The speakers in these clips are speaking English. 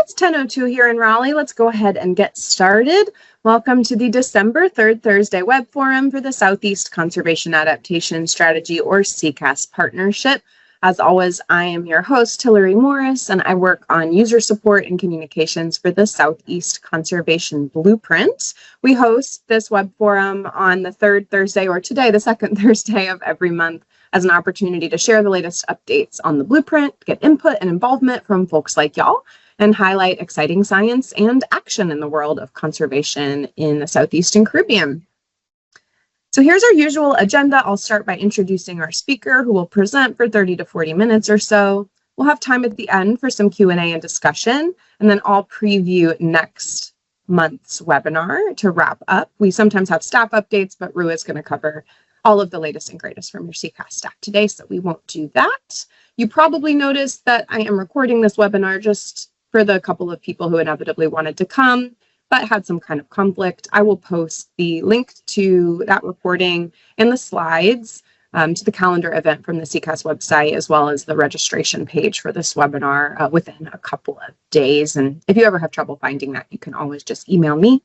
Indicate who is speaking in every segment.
Speaker 1: It's 10:02 here in Raleigh. Let's go ahead and get started. Welcome to the December 3rd Thursday Web Forum for the Southeast Conservation Adaptation Strategy, or SECAS partnership. As always, I am your host, Hillary Morris, and I work on user support and communications for the Southeast Conservation Blueprint. We host this web forum on the third Thursday, or today, the second Thursday of every month, as an opportunity to share the latest updates on the blueprint, get input and involvement from folks like y'all, and highlight exciting science and action in the world of conservation in the Southeast and Caribbean. So here's our usual agenda. I'll start by introducing our speaker, who will present for 30 to 40 minutes or so. We'll have time at the end for some Q&A and discussion, and then I'll preview next month's webinar to wrap up. We sometimes have staff updates, but Rua is going to cover all of the latest and greatest from your SECAS staff today, so we won't do that. You probably noticed that I am recording this webinar just for the couple of people who inevitably wanted to come, but had some kind of conflict. I will post the link to that recording and the slides to the calendar event from the SECAS website, as well as the registration page for this webinar within a couple of days. And if you ever have trouble finding that, you can always just email me.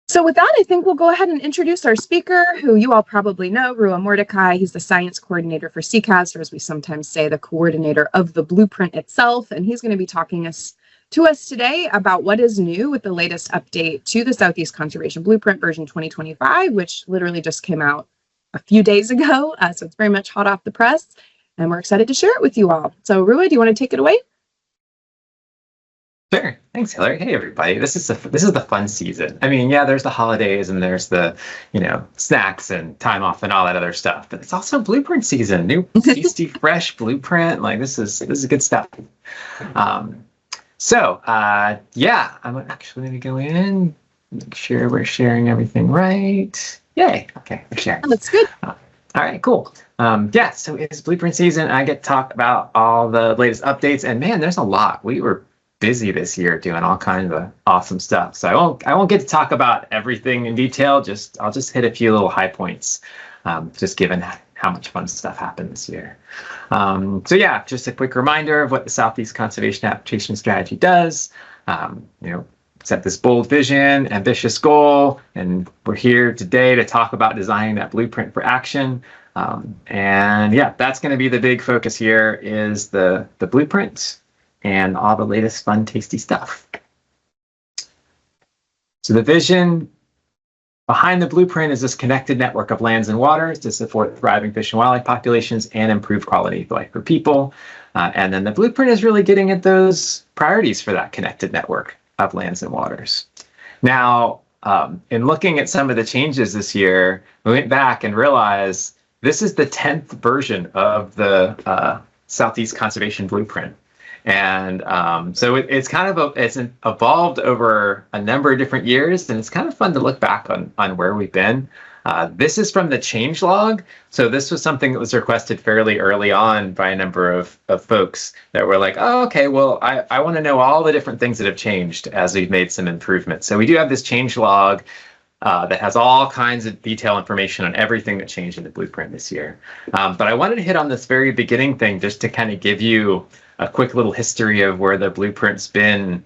Speaker 1: So with that, I think we'll go ahead and introduce our speaker, who you all probably know, Mordecai. He's the science coordinator for SECAS, or as we sometimes say, the coordinator of the blueprint itself. And he's going to be talking to us today about what is new with the latest update to the Southeast Conservation Blueprint version 2025, which literally just came out a few days ago. So it's very much hot off the press, and we're excited to share it with you all. So Rua, do you want to take it away?
Speaker 2: Sure. Thanks, Hillary. Hey, everybody. This is the fun season. I mean, yeah, there's the holidays and there's the, snacks and time off and all that other stuff. But it's also blueprint season. New, tasty, fresh blueprint. Like this is good stuff. Yeah, I'm actually going to go in, make sure we're sharing everything right. Yay. Okay, we're sharing.
Speaker 1: That's good.
Speaker 2: All right, cool. So it's blueprint season. I get to talk about all the latest updates, and man, there's a lot. We were busy this year doing all kinds of awesome stuff. So I won't get to talk about everything in detail. I'll just hit a few little high points, just given how much fun stuff happened this year. Just a quick reminder of what the Southeast Conservation Adaptation Strategy does. Set this bold vision, ambitious goal, and we're here today to talk about designing that blueprint for action. That's going to be the big focus here, is the blueprint and all the latest fun, tasty stuff. So the vision behind the blueprint is this connected network of lands and waters to support thriving fish and wildlife populations and improve quality of life for people. And then the blueprint is really getting at those priorities for that connected network of lands and waters. Now, in looking at some of the changes this year, we went back and realized this is the 10th version of the Southeast Conservation Blueprint. And so it's evolved over a number of different years, and it's kind of fun to look back on where we've been. This is from the changelog. So this was something that was requested fairly early on by a number of folks that were like, oh, okay, well, I want to know all the different things that have changed as we've made some improvements. So we do have this changelog that has all kinds of detailed information on everything that changed in the blueprint this year. But I wanted to hit on this very beginning thing just to kind of give you a quick little history of where the blueprint's been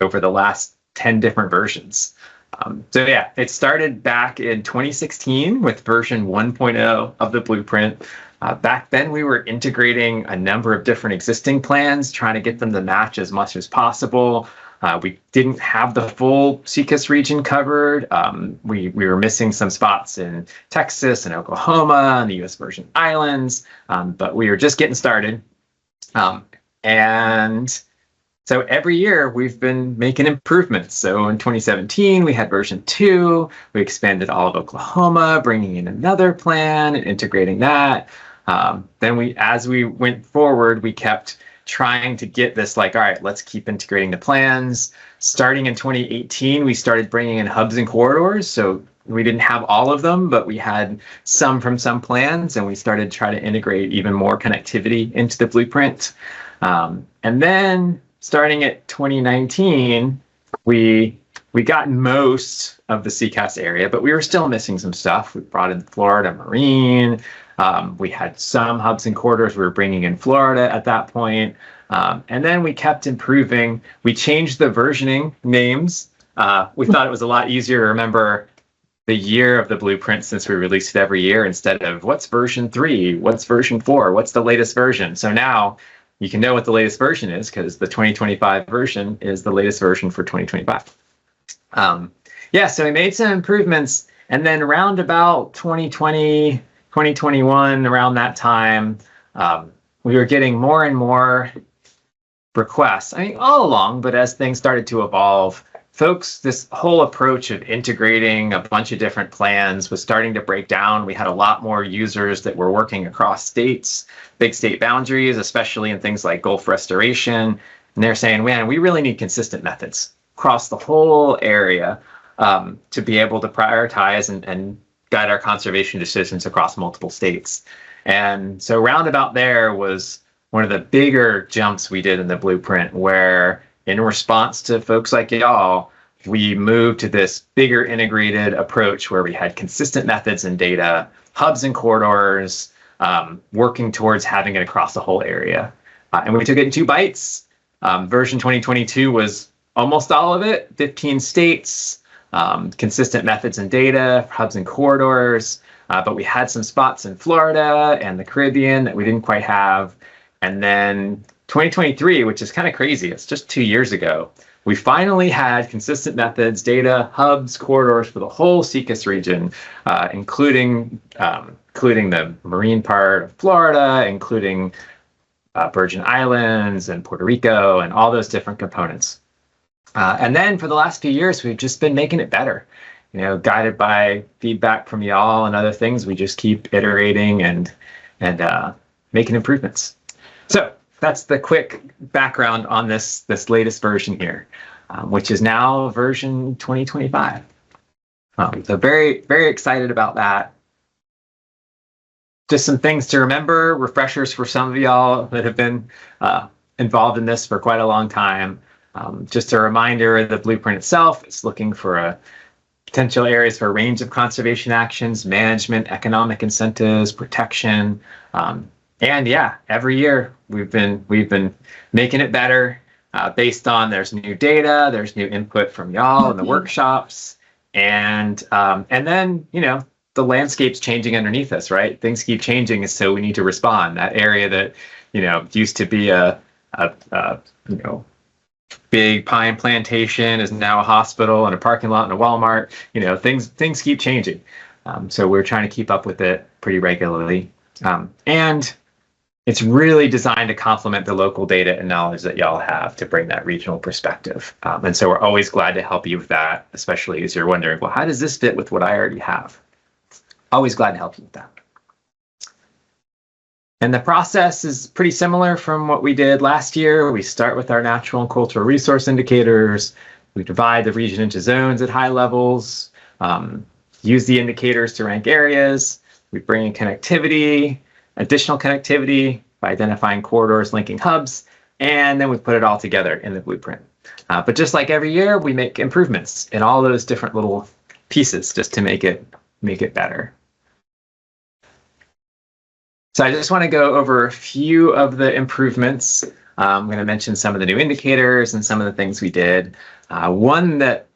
Speaker 2: over the last 10 different versions. It started back in 2016 with version 1.0 of the blueprint. Back then, we were integrating a number of different existing plans, trying to get them to match as much as possible. We didn't have the full SECAS region covered. We were missing some spots in Texas and Oklahoma and the U.S. Virgin Islands, but we were just getting started. So every year we've been making improvements. So in 2017, we had version 2. We expanded all of Oklahoma, bringing in another plan and integrating that. As we went forward, we kept trying to get this all right, let's keep integrating the plans. Starting in 2018, we started bringing in hubs and corridors. So we didn't have all of them, but we had some from some plans, and we started trying to integrate even more connectivity into the blueprint. And then starting at 2019, we got most of the SECAS area, but we were still missing some stuff. We brought in Florida Marine. We had some hubs and corridors we were bringing in Florida at that point. And then we kept improving. We changed the versioning names. We thought it was a lot easier to remember the year of the blueprint since we released it every year instead of what's version 3, what's version 4, what's the latest version. So now you can know what the latest version is because the 2025 version is the latest version for 2025. Yeah, so we made some improvements, and then around about 2020, 2021, around that time, we were getting more and more requests. I mean, all along, but as things started to evolve, folks, this whole approach of integrating a bunch of different plans was starting to break down. We had a lot more users that were working across states, big state boundaries, especially in things like Gulf restoration. And they're saying, man, we really need consistent methods across the whole area to be able to prioritize and guide our conservation decisions across multiple states. And so roundabout there was one of the bigger jumps we did in the blueprint, where in response to folks like y'all, we moved to this bigger integrated approach where we had consistent methods and data, hubs and corridors, working towards having it across the whole area. And we took it in 2 bites. Version 2022 was almost all of it, 15 states, consistent methods and data, hubs and corridors. But we had some spots in Florida and the Caribbean that we didn't quite have. And then 2023, which is kind of crazy, it's just 2 years ago, we finally had consistent methods, data, hubs, corridors for the whole SECAS region, including the marine part of Florida, including Virgin Islands and Puerto Rico and all those different components. And then for the last few years, we've just been making it better. You know, guided by feedback from y'all and other things, we just keep iterating and making improvements. So that's the quick background on this latest version here, which is now version 2025. So very, very excited about that. Just some things to remember, refreshers for some of y'all that have been involved in this for quite a long time. Just a reminder, the blueprint itself is looking for potential areas for a range of conservation actions, management, economic incentives, protection. And yeah, every year we've been making it better based on there's new data, there's new input from y'all in the workshops, and then the landscape's changing underneath us, right? Things keep changing, and so we need to respond. That area that used to be a big pine plantation is now a hospital and a parking lot and a Walmart. Things keep changing, so we're trying to keep up with it pretty regularly, and it's really designed to complement the local data and knowledge that y'all have to bring that regional perspective. And so we're always glad to help you with that, especially as you're wondering, well, how does this fit with what I already have? Always glad to help you with that. And the process is pretty similar from what we did last year. We start with our natural and cultural resource indicators. We divide the region into zones at high levels, use the indicators to rank areas. We bring in connectivity, additional connectivity by identifying corridors linking hubs, and then we put it all together in the blueprint. But just like every year, we make improvements in all those different little pieces just to make it better. So I just want to go over a few of the improvements. I'm going to mention some of the new indicators and some of the things we did. One that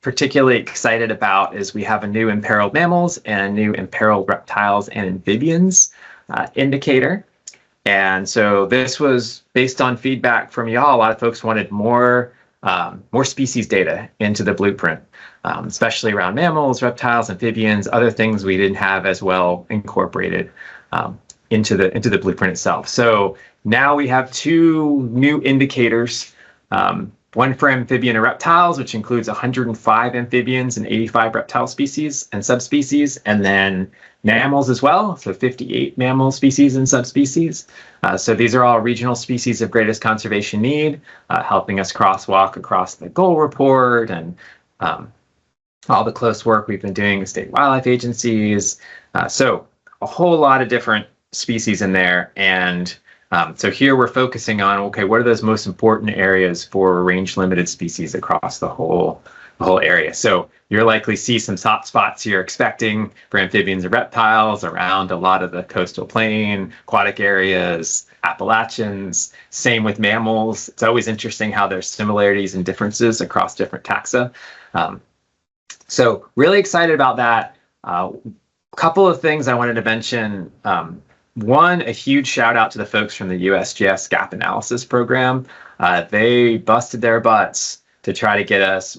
Speaker 2: particularly excited about is we have a new imperiled mammals and a new imperiled reptiles and amphibians indicator. And so this was based on feedback from y'all. A lot of folks wanted more species data into the blueprint, especially around mammals, reptiles, amphibians, other things we didn't have as well incorporated into the blueprint itself. So now we have 2 new indicators, one for amphibian and reptiles, which includes 105 amphibians and 85 reptile species and subspecies, and then mammals as well, so 58 mammal species and subspecies. So these are all regional species of greatest conservation need, helping us crosswalk across the goal report and all the close work we've been doing with state wildlife agencies. So a whole lot of different species in there. And so here we're focusing on, okay, what are those most important areas for range limited species across the whole whole area. So you'll likely see some hot spots you're expecting for amphibians and reptiles around a lot of the coastal plain, aquatic areas, Appalachians. Same with mammals. It's always interesting how there's similarities and differences across different taxa. So really excited about that. Couple of things I wanted to mention. One, a huge shout out to the folks from the USGS Gap Analysis Program. They busted their butts to try to get us,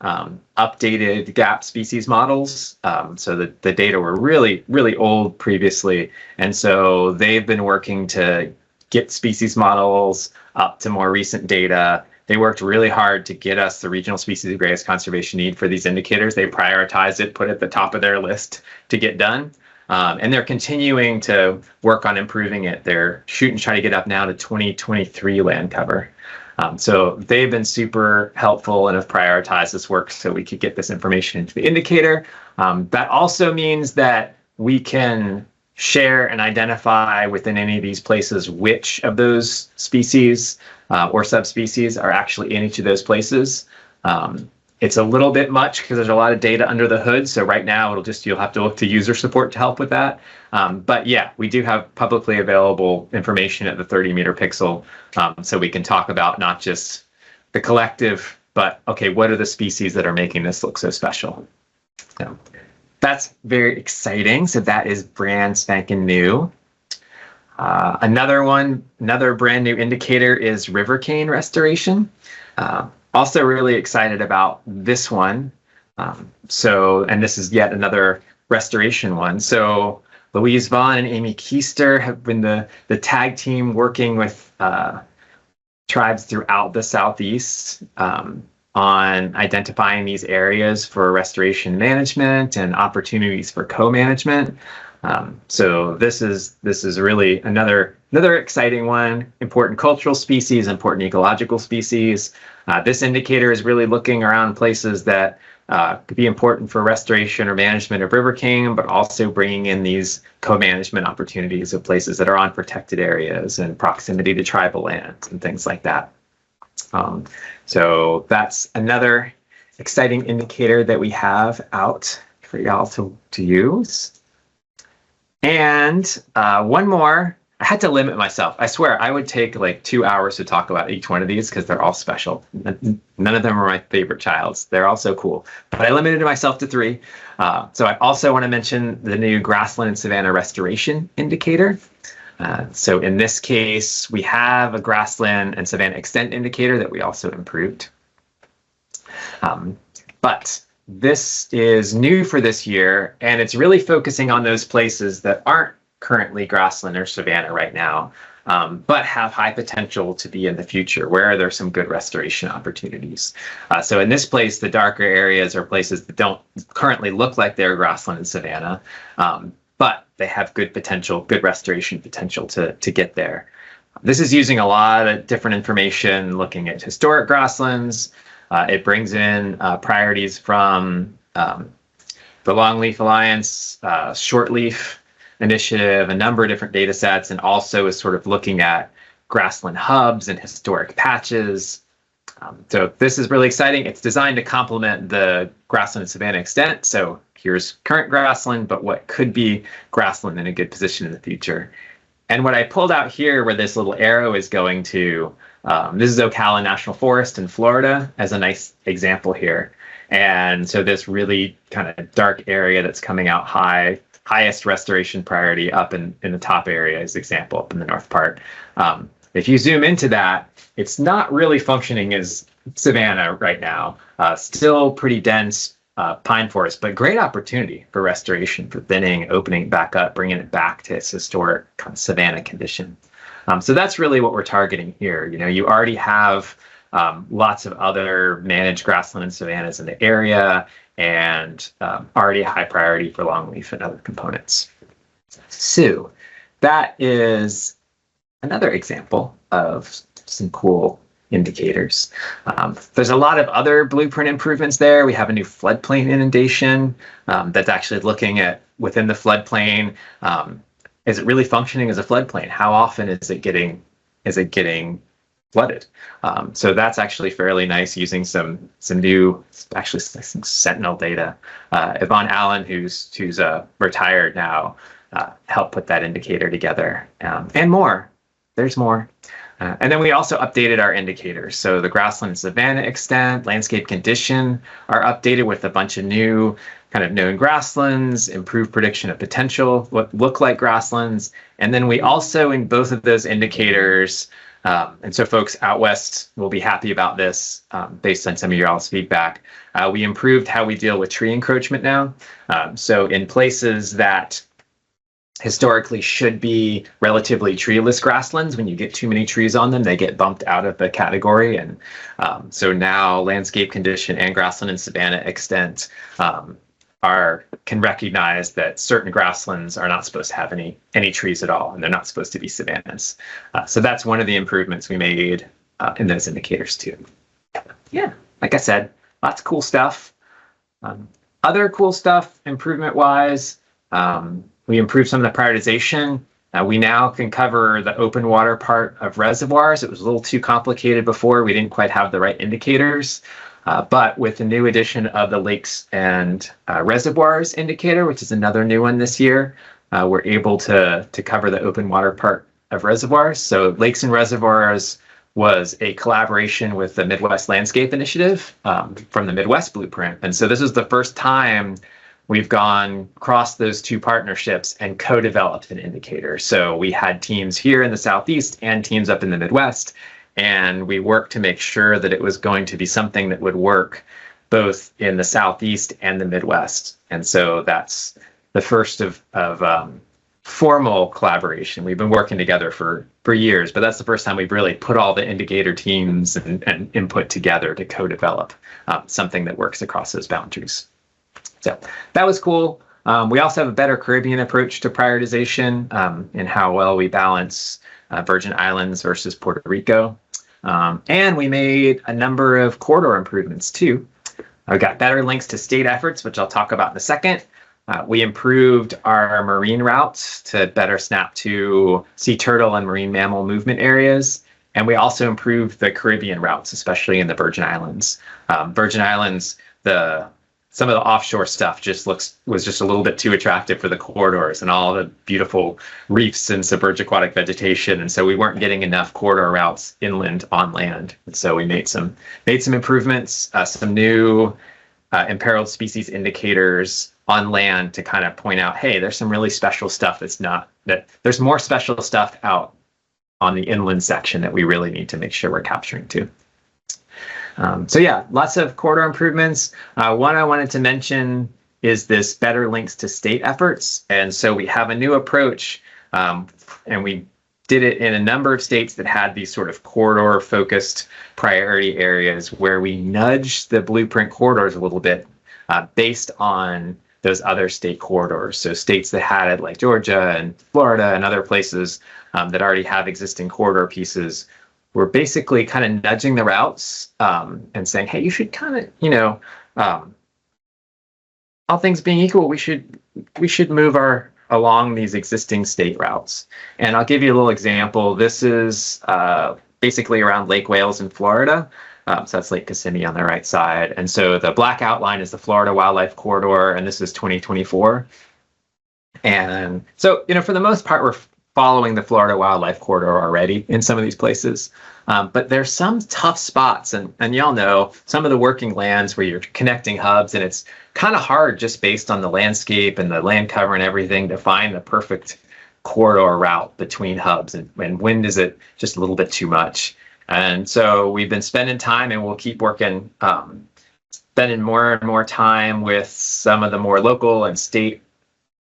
Speaker 2: updated gap species models. So the data were really, really old previously. And so they've been working to get species models up to more recent data. They worked really hard to get us the regional species of greatest conservation need for these indicators. They prioritized it, put it at the top of their list to get done. And they're continuing to work on improving it. They're shooting to try to get up now to 2023 land cover. So they've been super helpful and have prioritized this work so we could get this information into the indicator. That also means that we can share and identify within any of these places which of those species or subspecies are actually in each of those places. It's a little bit much because there's a lot of data under the hood. So right now you'll have to look to user support to help with that. But yeah, we do have publicly available information at the 30-meter pixel. So we can talk about not just the collective, but okay, what are the species that are making this look so special? So that's very exciting. So that is brand spanking new. Another brand new indicator is river cane restoration. Also really excited about this one. And this is yet another restoration one. So Louise Vaughn and Amy Keister have been the tag team working with tribes throughout the Southeast on identifying these areas for restoration management and opportunities for co-management. So this is really another exciting one. Important cultural species, important ecological species. This indicator is really looking around places that could be important for restoration or management of river cane, but also bringing in these co-management opportunities of places that are on protected areas and proximity to tribal lands and things like that. So that's another exciting indicator that we have out for y'all to use. And one more, I had to limit myself. I swear I would take like 2 hours to talk about each one of these because they're all special. None of them are my favorite childs. They're all so cool. But I limited myself to 3. So I also want to mention the new grassland and savanna restoration indicator. So in this case, we have a grassland and savanna extent indicator that we also improved. But this is new for this year, and it's really focusing on those places that aren't currently grassland or savanna right now, but have high potential to be in the future, where there's some good restoration opportunities. So in this place, the darker areas are places that don't currently look like they're grassland and savanna, but they have good potential, good restoration potential to get there. This is using a lot of different information, looking at historic grasslands. It brings in priorities from the Longleaf Alliance, Shortleaf Initiative, a number of different data sets, and also is sort of looking at grassland hubs and historic patches. So this is really exciting. It's designed to complement the grassland and savanna extent. So here's current grassland, but what could be grassland in a good position in the future. And what I pulled out here where this little arrow is going to, this is Ocala National Forest in Florida as a nice example here. And so this really kind of dark area that's coming out highest restoration priority up in the top area is example up in the north part. If you zoom into that, it's not really functioning as savanna right now. Still pretty dense pine forest, but great opportunity for restoration, for thinning, opening it back up, bringing it back to its historic kind of savanna condition. So that's really what we're targeting here. You know, you already have lots of other managed grassland and savannas in the area, and already a high priority for longleaf and other components. So that is another example of some cool indicators. There's a lot of other blueprint improvements there. We have a new floodplain inundation that's actually looking at within the floodplain. Is it really functioning as a floodplain? How often is it getting flooded. So that's actually fairly nice using some new, actually some Sentinel data. Yvonne Allen, who's retired now, helped put that indicator together, and more. There's more. And then we also updated our indicators. So the grassland savanna extent, landscape condition are updated with a bunch of new kind of known grasslands, improved prediction of potential, what look like grasslands. And then we also, in both of those indicators, and so folks out west will be happy about this based on some of your all's feedback, we improved how we deal with tree encroachment now. So in places that historically should be relatively treeless grasslands, when you get too many trees on them, they get bumped out of the category. And so now landscape condition and grassland and savanna extent can recognize that certain grasslands are not supposed to have any trees at all, and they're not supposed to be savannas. So that's one of the improvements we made in those indicators too. Yeah, like I said, lots of cool stuff. Other cool stuff improvement-wise, we improved some of the prioritization. We now can cover the open water part of reservoirs. It was a little too complicated before. We didn't quite have the right indicators. But with the new addition of the lakes and reservoirs indicator, which is another new one this year, we're able to cover the open water part of reservoirs. So lakes and reservoirs was a collaboration with the Midwest Landscape Initiative from the Midwest Blueprint. And so this is the first time we've gone across those two partnerships and co-developed an indicator. So we had teams here in the Southeast and teams up in the Midwest, and we worked to make sure that it was going to be something that would work both in the Southeast and the Midwest. And so that's the first of formal collaboration. We've been working together for years, but that's the first time we've really put all the indicator teams and input together to co-develop something that works across those boundaries. So that was cool. We also have a better Caribbean approach to prioritization in how well we balance Virgin Islands versus Puerto Rico. And we made a number of corridor improvements too. We got better links to state efforts, which I'll talk about in a second. We improved our marine routes to better snap to sea turtle and marine mammal movement areas. And we also improved the Caribbean routes, especially in the Virgin Islands. Virgin Islands, some of the offshore stuff was just a little bit too attractive for the corridors and all the beautiful reefs and submerged aquatic vegetation. And so we weren't getting enough corridor routes inland on land. And so we made some improvements, some new imperiled species indicators on land to kind of point out, hey, there's some really special stuff there's more special stuff out on the inland section that we really need to make sure we're capturing too. So yeah, lots of corridor improvements. One I wanted to mention is this better links to state efforts. And so we have a new approach, and we did it in a number of states that had these sort of corridor focused priority areas where we nudged the blueprint corridors a little bit based on those other state corridors. So states that had it like Georgia and Florida and other places that already have existing corridor pieces, we're basically kind of nudging the routes and saying, hey, you should kind of, all things being equal, we should move along these existing state routes. And I'll give you a little example. This is basically around Lake Wales in Florida. So that's Lake Kissimmee on the right side. And so the black outline is the Florida Wildlife Corridor, and this is 2024. And so, for the most part, we're following the Florida Wildlife Corridor already in some of these places. But there's some tough spots, and y'all know some of the working lands where you're connecting hubs, and it's kind of hard just based on the landscape and the land cover and everything to find the perfect corridor route between hubs, and when is it just a little bit too much. And so we've been spending time, and we'll keep working, spending more and more time with some of the more local and state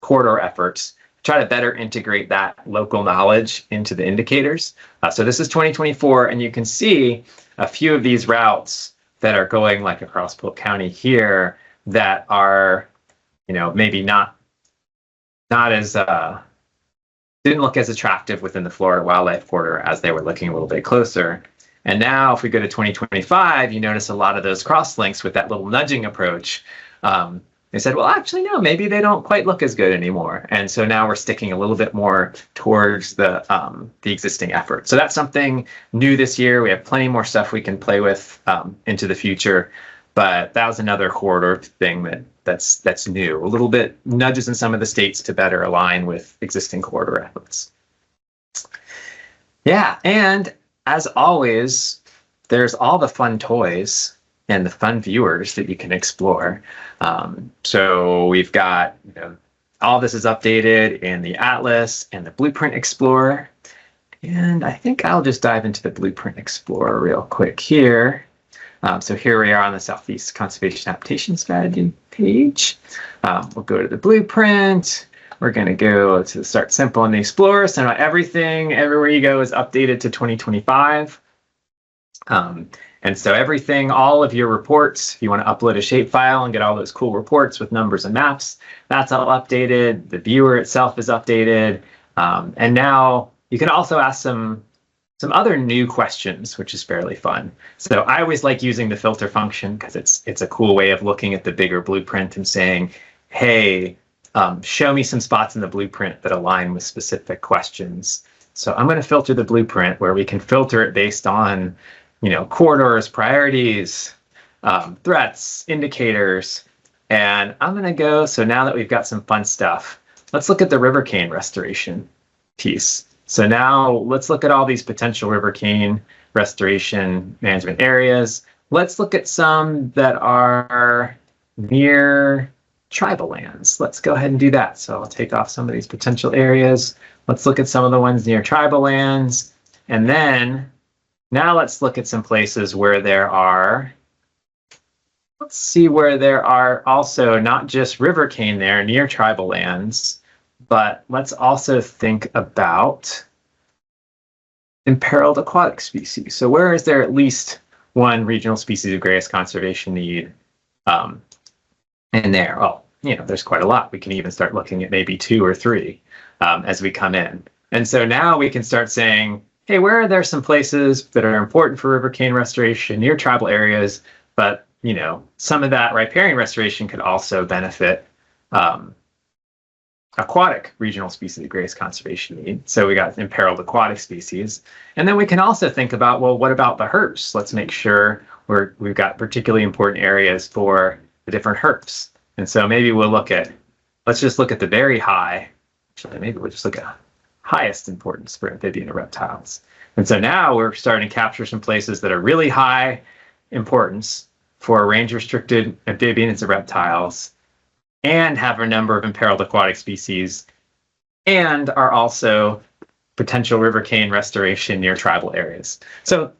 Speaker 2: corridor efforts, try to better integrate that local knowledge into the indicators. So this is 2024, and you can see a few of these routes that are going like across Polk County here that are, maybe not as, didn't look as attractive within the Florida Wildlife Corridor as they were looking a little bit closer. And now if we go to 2025, you notice a lot of those crosslinks with that little nudging approach They said, well, actually, no, maybe they don't quite look as good anymore. And so now we're sticking a little bit more towards the existing effort. So that's something new this year. We have plenty more stuff we can play with into the future. But that was another corridor thing that's new. A little bit nudges in some of the states to better align with existing corridor efforts. Yeah, and as always, there's all the fun toys and the fun viewers that you can explore. So we've got, all this is updated in the Atlas and the Blueprint Explorer. And I think I'll just dive into the Blueprint Explorer real quick here. So here we are on the Southeast Conservation Adaptation Strategy page. We'll go to the Blueprint. We're going to go to Start Simple in the Explorer. So now everything, everywhere you go, is updated to 2025. And so everything, all of your reports, if you want to upload a shapefile and get all those cool reports with numbers and maps, that's all updated. The viewer itself is updated. And now you can also ask some other new questions, which is fairly fun. So I always like using the filter function because it's a cool way of looking at the bigger blueprint and saying, hey, show me some spots in the blueprint that align with specific questions. So I'm going to filter the blueprint where we can filter it based on, corridors, priorities, threats, indicators. And I'm going to go, so now that we've got some fun stuff, let's look at the river cane restoration piece. So now let's look at all these potential river cane restoration management areas. Let's look at some that are near tribal lands. Let's go ahead and do that. So I'll take off some of these potential areas. Let's look at some of the ones near tribal lands. And then now let's look at some places where there are, let's see where there are also not just river cane there near tribal lands, but let's also think about imperiled aquatic species. So where is there at least one regional species of greatest conservation need in there? Oh, there's quite a lot. We can even start looking at maybe 2 or 3 as we come in. And so now we can start saying, hey, where are there some places that are important for river cane restoration near tribal areas, but some of that riparian restoration could also benefit aquatic regional species of greatest conservation need. So we got imperiled aquatic species. And then we can also think about, well, what about the herps? Let's make sure we've got particularly important areas for the different herps. And so maybe let's just look at the very high, actually maybe we'll just look at highest importance for amphibian and reptiles. And so now we're starting to capture some places that are really high importance for range-restricted amphibians and reptiles, and have a number of imperiled aquatic species, and are also potential river cane restoration near tribal areas. So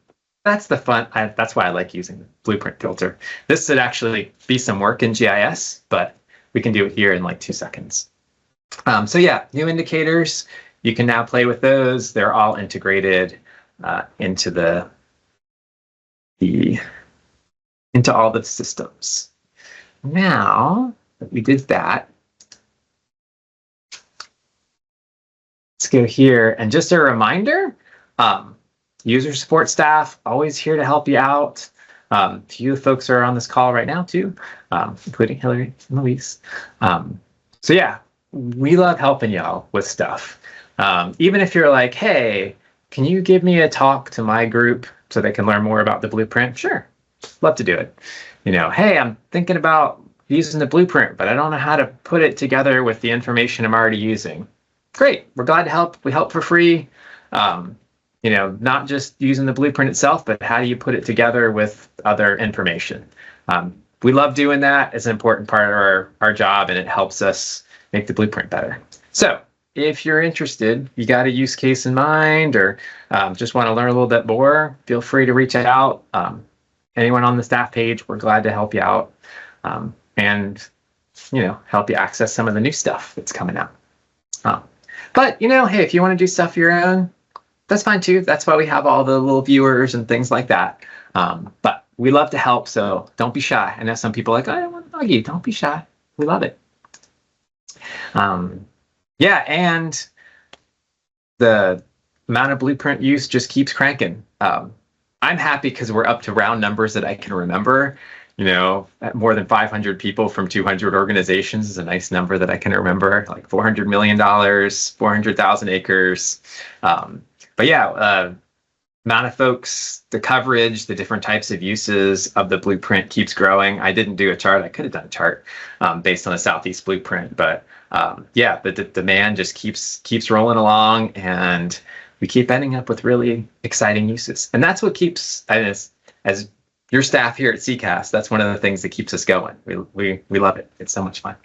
Speaker 2: that's the fun. That's why I like using the blueprint filter. This would actually be some work in GIS, but we can do it here in like 2 seconds. So yeah, new indicators. You can now play with those. They're all integrated into into all the systems. Now that we did that, let's go here. And just a reminder, user support staff, always here to help you out. A few folks are on this call right now too, including Hillary and Luis. So yeah, we love helping y'all with stuff. Even if you're like, hey, can you give me a talk to my group so they can learn more about the blueprint? Sure, love to do it. Hey, I'm thinking about using the blueprint, but I don't know how to put it together with the information I'm already using. Great, we're glad to help. We help for free. Not just using the blueprint itself, but how do you put it together with other information? We love doing that. It's an important part of our job, and it helps us make the blueprint better. So if you're interested, you got a use case in mind, or just want to learn a little bit more, feel free to reach out. Anyone on the staff page, we're glad to help you out and help you access some of the new stuff that's coming out. But hey, if you want to do stuff of your own, that's fine too. That's why we have all the little viewers and things like that. But we love to help, so don't be shy. I know some people are like, I don't want to bug you. Don't be shy. We love it. Yeah, and the amount of blueprint use just keeps cranking. I'm happy because we're up to round numbers that I can remember. at more than 500 people from 200 organizations is a nice number that I can remember, like $400 million, 400,000 acres. But yeah, amount of folks, the coverage, the different types of uses of the blueprint keeps growing. I didn't do a chart. I could have done a chart based on the Southeast blueprint, but yeah, the demand just keeps rolling along, and we keep ending up with really exciting uses. And that's what keeps, as your staff here at SECAS, that's one of the things that keeps us going. We love it. It's so much fun.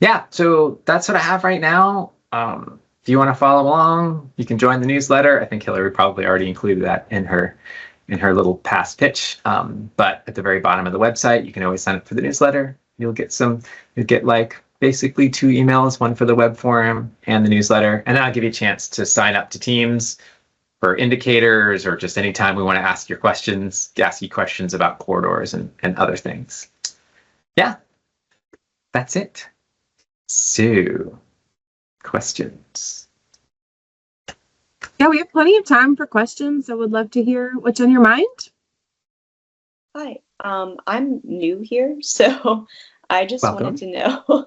Speaker 2: Yeah, so that's what I have right now. If you want to follow along, you can join the newsletter. I think Hillary probably already included that in her little past pitch. But at the very bottom of the website, you can always sign up for the newsletter. You'll get like basically 2 emails, one for the web forum and the newsletter. And that'll give you a chance to sign up to Teams for indicators, or just anytime we want to ask you questions about corridors and other things. Yeah, that's it. So, questions?
Speaker 1: Yeah, we have plenty of time for questions. I would love to hear what's on your mind.
Speaker 3: Hi, I'm new here, so I just wanted to know.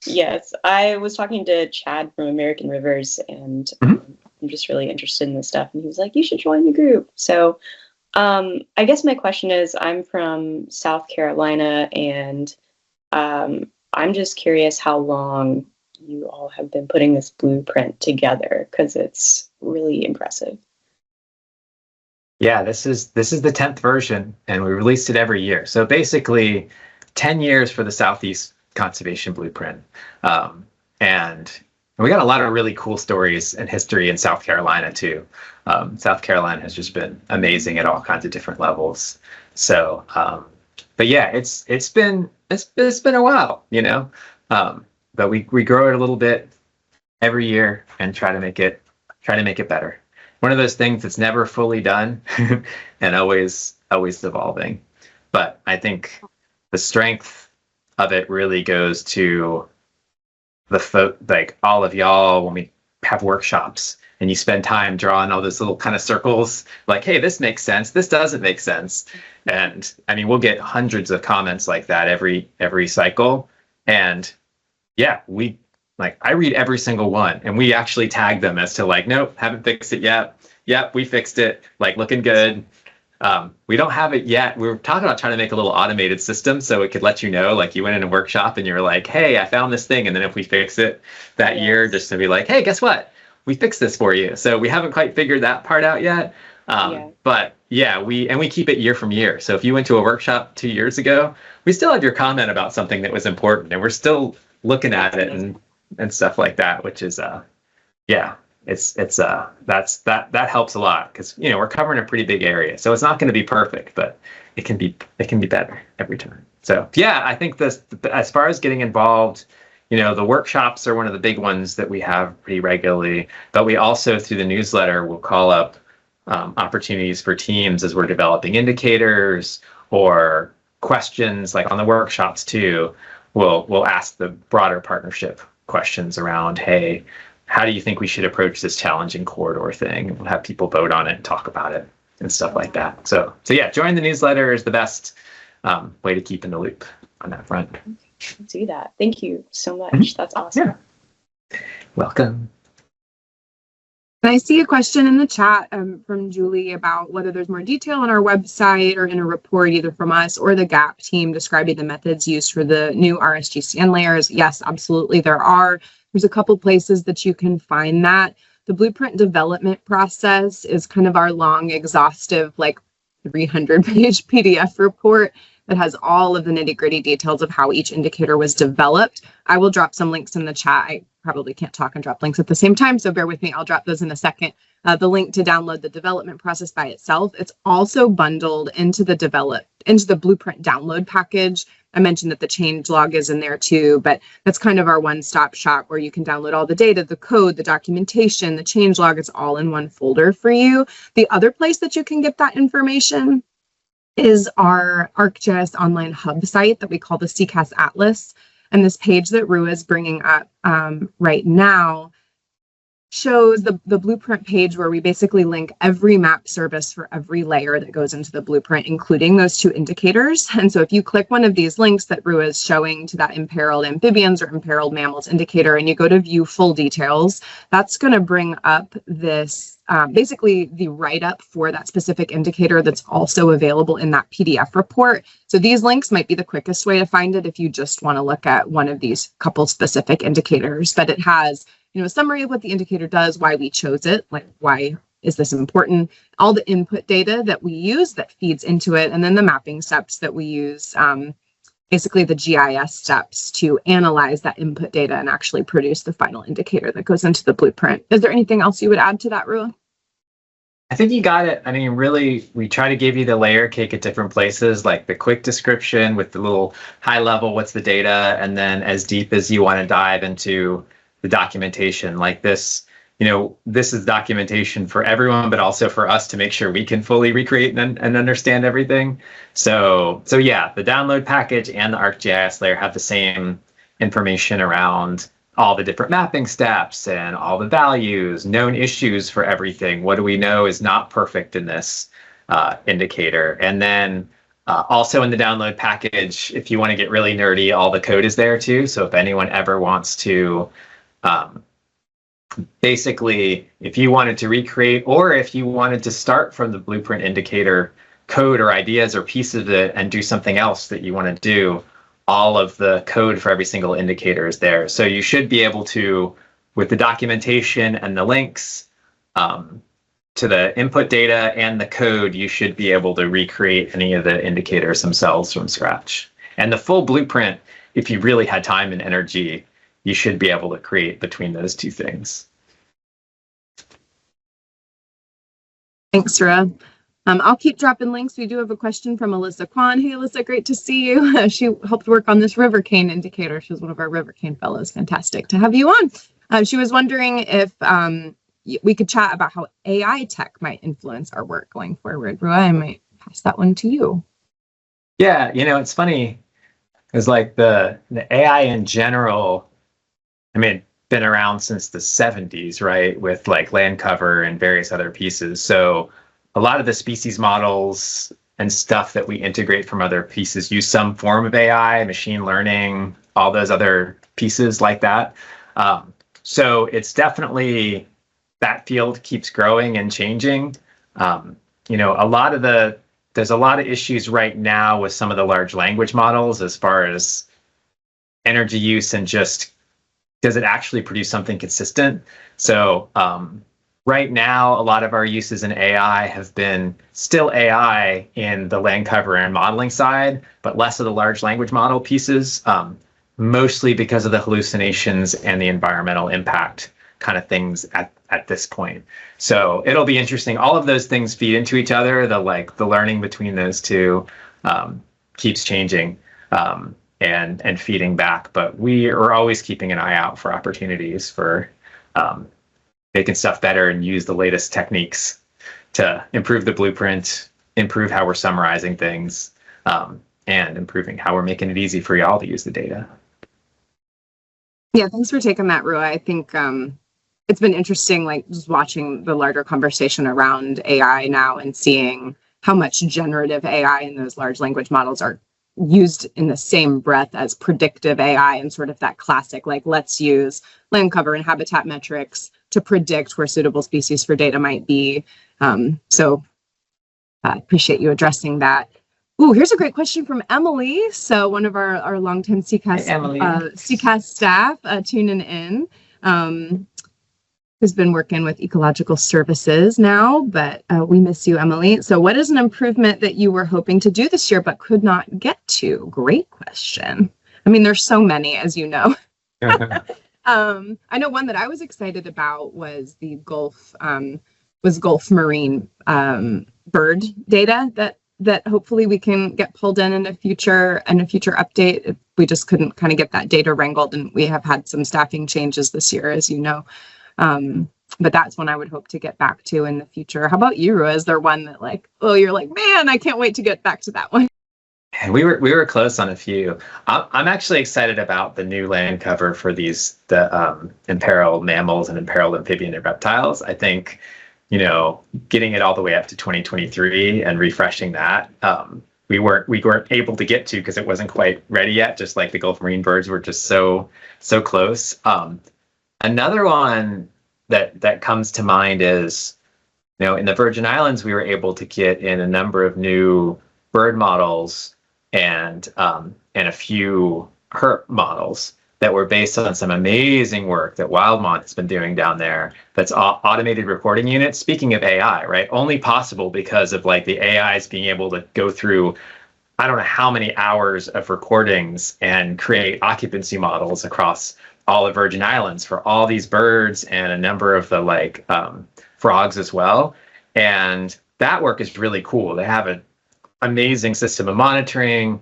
Speaker 3: Yes, I was talking to Chad from American Rivers, and I'm just really interested in this stuff. And he was like, you should join the group. So I guess my question is, I'm from South Carolina, and I'm just curious how long you all have been putting this blueprint together, because it's really impressive.
Speaker 2: Yeah, this is the 10th version, and we released it every year. So basically 10 years for the Southeast Conservation Blueprint. And we got a lot of really cool stories and history in South Carolina too. South Carolina has just been amazing at all kinds of different levels. So, but yeah, it's been a while, but we grow it a little bit every year and try to make it better. One of those things that's never fully done and always evolving. But I think the strength of it really goes to like all of y'all when we have workshops and you spend time drawing all those little kind of circles, like, hey, this makes sense, this doesn't make sense. And I mean, we'll get hundreds of comments like that every cycle. And yeah, I read every single one, and we actually tag them as to like, nope, haven't fixed it yet. Yep, we fixed it, like looking good. We don't have it yet. We were talking about trying to make a little automated system so it could let you know, like you went in a workshop and you're like, hey, I found this thing. And then if we fix it that year, just to be like, hey, guess what? We fixed this for you. So we haven't quite figured that part out yet. But yeah, we keep it year from year. So if you went to a workshop 2 years ago, we still have your comment about something that was important, and we're still looking at it and stuff like that, which is yeah. That helps a lot, because we're covering a pretty big area, so it's not going to be perfect, but it can be better every time. So yeah, I think this, as far as getting involved, the workshops are one of the big ones that we have pretty regularly, but we also, through the newsletter, will call up opportunities for teams as we're developing indicators or questions. Like on the workshops too, we'll ask the broader partnership questions around, hey, how do you think we should approach this challenging corridor thing? We'll have people vote on it and talk about it and stuff like that. So yeah, join the newsletter is the best way to keep in the loop on that front.
Speaker 3: I'll do that. Thank you so much. That's awesome.
Speaker 2: Yeah. Welcome.
Speaker 1: I see a question in the chat from Julie about whether there's more detail on our website or in a report, either from us or the GAP team, describing the methods used for the new RSG stand layers. Yes, absolutely, there are. There's a couple places that you can find that. The blueprint development process is kind of our long, exhaustive, like 300-page PDF report that has all of the nitty-gritty details of how each indicator was developed. I will drop some links in the chat. I probably can't talk and drop links at the same time, so bear with me. I'll drop those in a second. The link to download the development process by itself. It's also bundled into the blueprint download package. I mentioned that the change log is in there too, but that's kind of our one-stop shop where you can download all the data, the code, the documentation, the change log. It's all in one folder for you. The other place that you can get that information is our ArcGIS online hub site that we call the SECAS Atlas. And this page that Rua is bringing up right now shows the blueprint page where we basically link every map service for every layer that goes into the blueprint, including those 2 indicators. And so if you click one of these links that Rua is showing to that imperiled amphibians or imperiled mammals indicator, and you go to view full details, that's going to bring up this basically the write-up for that specific indicator that's also available in that PDF report. So these links might be the quickest way to find it if you just want to look at one of these couple specific indicators, but it has a summary of what the indicator does, why we chose it, like why is this important, all the input data that we use that feeds into it, and then the mapping steps that we use, basically the GIS steps to analyze that input data and actually produce the final indicator that goes into the blueprint. Is there anything else you would add to that, Rua?
Speaker 2: I think you got it. I mean, really, we try to give you the layer cake at different places, like the quick description with the little high level, what's the data, and then as deep as you want to dive into the documentation. Like this, this is documentation for everyone, but also for us to make sure we can fully recreate and understand everything. So yeah, the download package and the ArcGIS layer have the same information around all the different mapping steps and all the values, known issues for everything. What do we know is not perfect in this indicator? And then also in the download package, if you want to get really nerdy, all the code is there too. So if anyone ever wants to, basically, if you wanted to recreate, or if you wanted to start from the blueprint indicator code or ideas or pieces of it and do something else that you want to do, all of the code for every single indicator is there. So you should be able to, with the documentation and the links to the input data and the code, you should be able to recreate any of the indicators themselves from scratch. And the full blueprint, if you really had time and energy, you should be able to create between those 2 things.
Speaker 1: Thanks, Rua. I'll keep dropping links. We do have a question from Alyssa Kwan. Hey, Alyssa, great to see you. She helped work on this river cane indicator. She was one of our river cane fellows. Fantastic to have you on. She was wondering if we could chat about how AI tech might influence our work going forward. Rua, I might pass that one to you.
Speaker 2: Yeah, it's funny. It's like the AI in general, I mean, been around since the 70s, right? With like land cover and various other pieces. So a lot of the species models and stuff that we integrate from other pieces use some form of AI, machine learning, all those other pieces like that. So it's definitely, that field keeps growing and changing. There's a lot of issues right now with some of the large language models as far as energy use and just, does it actually produce something consistent? So right now, a lot of our uses in AI have been still AI in the land cover and modeling side, but less of the large language model pieces, mostly because of the hallucinations and the environmental impact kind of things at this point. So it'll be interesting. All of those things feed into each other. The learning between those 2 keeps changing and feeding back. But we are always keeping an eye out for opportunities for making stuff better and use the latest techniques to improve the blueprint, improve how we're summarizing things, and improving how we're making it easy for y'all to use the data.
Speaker 1: Yeah, thanks for taking that, Rua. I think it's been interesting, like just watching the larger conversation around AI now and seeing how much generative AI and those large language models are used in the same breath as predictive AI and sort of that classic, like, let's use land cover and habitat metrics to predict where suitable species for data might be. So I appreciate you addressing that. Ooh, here's a great question from Emily. So one of our longtime SECAS staff tuning in, who's been working with ecological services now, but we miss you, Emily. So what is an improvement that you were hoping to do this year but could not get to? Great question. I mean, there's so many, as you know. I know one that I was excited about was the Gulf marine bird data that hopefully we can get pulled in a future update. We just couldn't kind of get that data wrangled, and we have had some staffing changes this year, as you know. But that's one I would hope to get back to in the future. How about you, Rua? Is there one that you're like, man, I can't wait to get back to that one?
Speaker 2: And we were close on a few. I'm actually excited about the new land cover for the imperiled mammals and imperiled amphibian and reptiles. I think, getting it all the way up to 2023 and refreshing that, we weren't able to get to because it wasn't quite ready yet. Just like the Gulf marine birds were just so close. Another one that comes to mind is, in the Virgin Islands, we were able to get in a number of new bird models and a few herp models that were based on some amazing work that Wildmont has been doing down there. That's automated recording units. Speaking of AI, right? Only possible because of like the AIs being able to go through, I don't know how many hours of recordings and create occupancy models across all the Virgin Islands for all these birds and a number of the frogs as well. And that work is really cool. They have an amazing system of monitoring,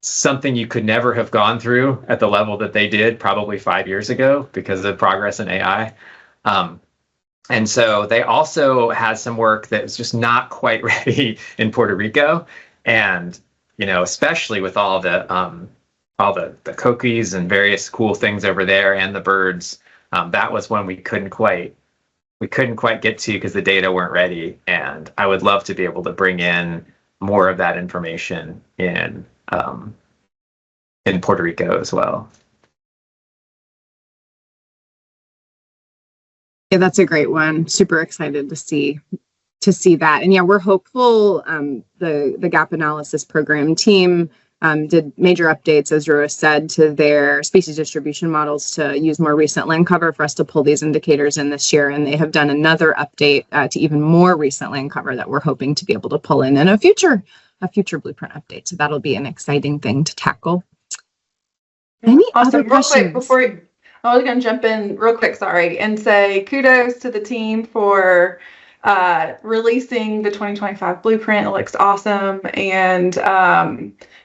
Speaker 2: something you could never have gone through at the level that they did probably 5 years ago because of progress in AI. And so they also had some work that was just not quite ready in Puerto Rico. And, especially with all the coquis and various cool things over there and the birds, that was one we couldn't quite get to because the data weren't ready. And I would love to be able to bring in more of that information in Puerto Rico as well.
Speaker 1: Yeah, that's a great one. Super excited to see that. And yeah, we're hopeful. The gap analysis program team did major updates, as Rua said, to their species distribution models to use more recent land cover for us to pull these indicators in this year. And they have done another update to even more recent land cover that we're hoping to be able to pull in a future blueprint update. So that'll be an exciting thing to tackle. Any other questions?
Speaker 4: Real quick, I was going to jump in real quick, sorry, and say kudos to the team for releasing the 2025 blueprint. It looks awesome. And,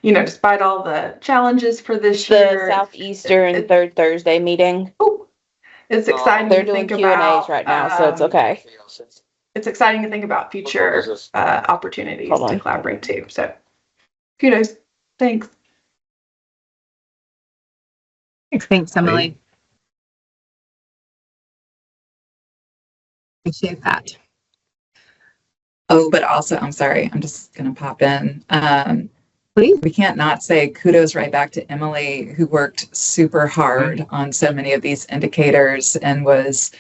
Speaker 4: despite all the challenges for this year.
Speaker 5: The Southeastern third Thursday meeting.
Speaker 4: It's exciting
Speaker 5: They're
Speaker 4: to
Speaker 5: doing
Speaker 4: think
Speaker 5: Q&As
Speaker 4: about,
Speaker 5: right now, so it's okay.
Speaker 4: It's exciting to think about future opportunities to collaborate too. So kudos. Thanks.
Speaker 1: Thanks, Emily. Appreciate that.
Speaker 6: Oh, but also, I'm sorry, I'm just going to pop in.
Speaker 1: Please.
Speaker 6: We can't not say kudos right back to Emily, who worked super hard on so many of these indicators and was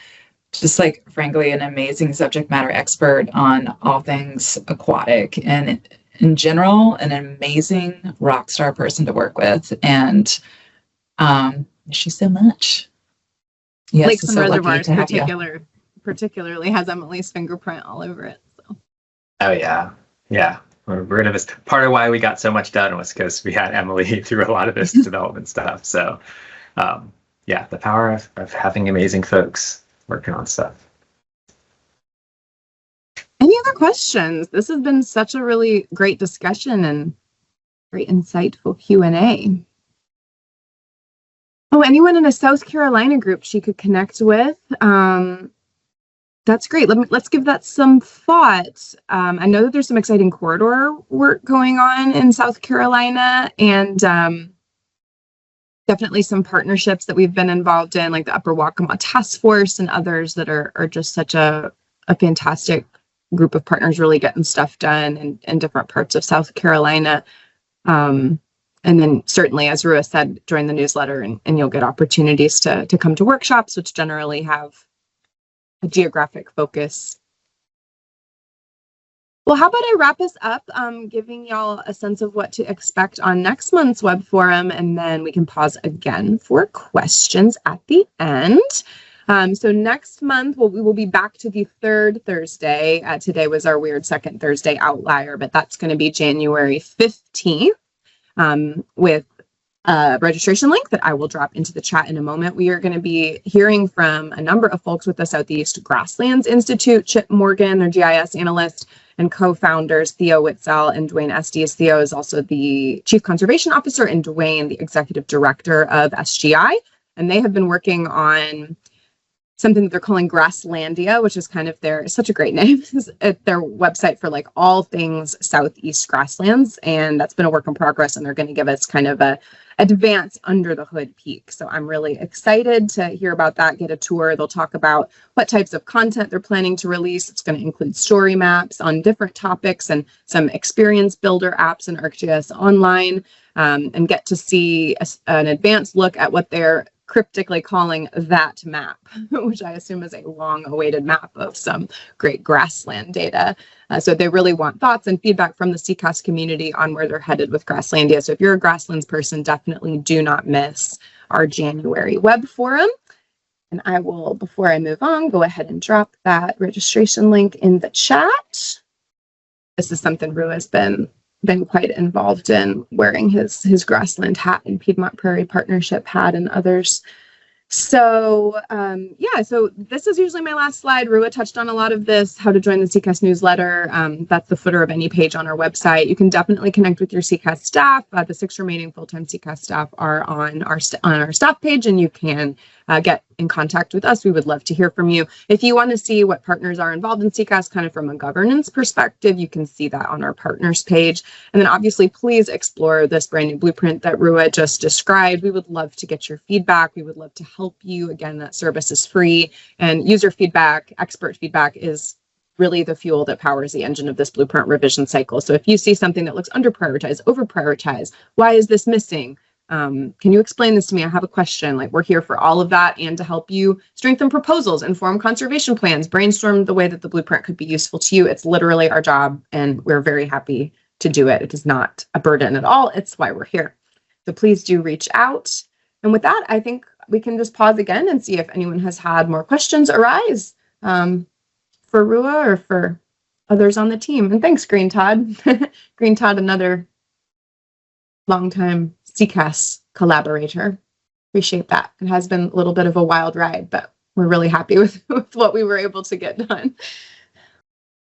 Speaker 6: just frankly, an amazing subject matter expert on all things aquatic and in general, an amazing rock star person to work with. And miss you so much. Yes,
Speaker 1: Lakes and
Speaker 6: so
Speaker 1: Reservoirs particularly has Emily's fingerprint all over it. So.
Speaker 2: Oh yeah. Yeah. We're gonna miss. Part of why we got so much done was because we had Emily through a lot of this development stuff. So the power of having amazing folks working on stuff.
Speaker 1: Any other questions? This has been such a really great discussion and very insightful Q&A. Oh, anyone in a South Carolina group she could connect with? That's great. Let's give that some thought. I know that there's some exciting corridor work going on in South Carolina, and definitely some partnerships that we've been involved in, like the Upper Waccamaw Task Force and others that are just such a fantastic group of partners really getting stuff done in different parts of South Carolina. And then certainly, as Rua said, join the newsletter and you'll get opportunities to come to workshops, which generally have a geographic focus. Well, how about I wrap us up, giving y'all a sense of what to expect on next month's web forum, and then we can pause again for questions at the end. So next month, we will be back to the third Thursday. Today was our weird second Thursday outlier, but that's going to be January 15th with a registration link that I will drop into the chat in a moment. We are going to be hearing from a number of folks with the Southeast Grasslands Institute, Chip Morgan, their GIS analyst, and co-founders Theo Witzel and Dwayne Estes. Theo is also the Chief Conservation Officer and Dwayne, the Executive Director of SGI. And they have been working on something that they're calling Grasslandia, which is kind of such a great name, their website for like all things Southeast grasslands. And that's been a work in progress, and they're going to give us kind of a advance under the hood peek. So I'm really excited to hear about that, get a tour. They'll talk about what types of content they're planning to release. It's going to include story maps on different topics and some experience builder apps in ArcGIS Online, and get to see an advanced look at what they're cryptically calling that map, which I assume is a long-awaited map of some great grassland data. So they really want thoughts and feedback from the SECAS community on where they're headed with Grasslandia. So if you're a grasslands person, definitely do not miss our January web forum. And I will, before I move on, go ahead and drop that registration link in the chat. This is something Rue has been quite involved in, wearing his grassland hat and Piedmont Prairie Partnership hat and others. So yeah, so this is usually my last slide. Rua touched on a lot of this, how to join the SECAS newsletter. That's the footer of any page on our website. You can definitely connect with your SECAS staff. The 6 remaining full-time SECAS staff are on our staff page, and you can get in contact with us. We would love to hear from you. If you want to see what partners are involved in SECAS kind of from a governance perspective, you can see that on our partners page. And then obviously, please explore this brand new blueprint that Rua just described. We would love to get your feedback. We would love to help you. Again, that service is free, and user feedback, expert feedback is really the fuel that powers the engine of this blueprint revision cycle. So if you see something that looks under prioritized, over prioritized, why is this missing? Can you explain this to me? I have a question. Like, we're here for all of that, and to help you strengthen proposals, inform conservation plans, brainstorm the way that the blueprint could be useful to you. It's literally our job, and we're very happy to do it. It is not a burden at all. It's why we're here. So please do reach out. And with that, I think we can just pause again and see if anyone has had more questions arise for Rua or for others on the team. And thanks, Green Todd. Green Todd, another longtime SECAS collaborator. Appreciate that. It has been a little bit of a wild ride, but we're really happy with what we were able to get done.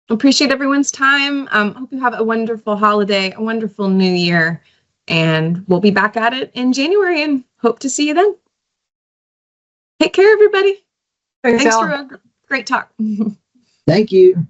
Speaker 1: Appreciate everyone's time. Hope you have a wonderful holiday, a wonderful new year, and we'll be back at it in January and hope to see you then. Take care, everybody. Thanks for a great talk.
Speaker 7: Thank you.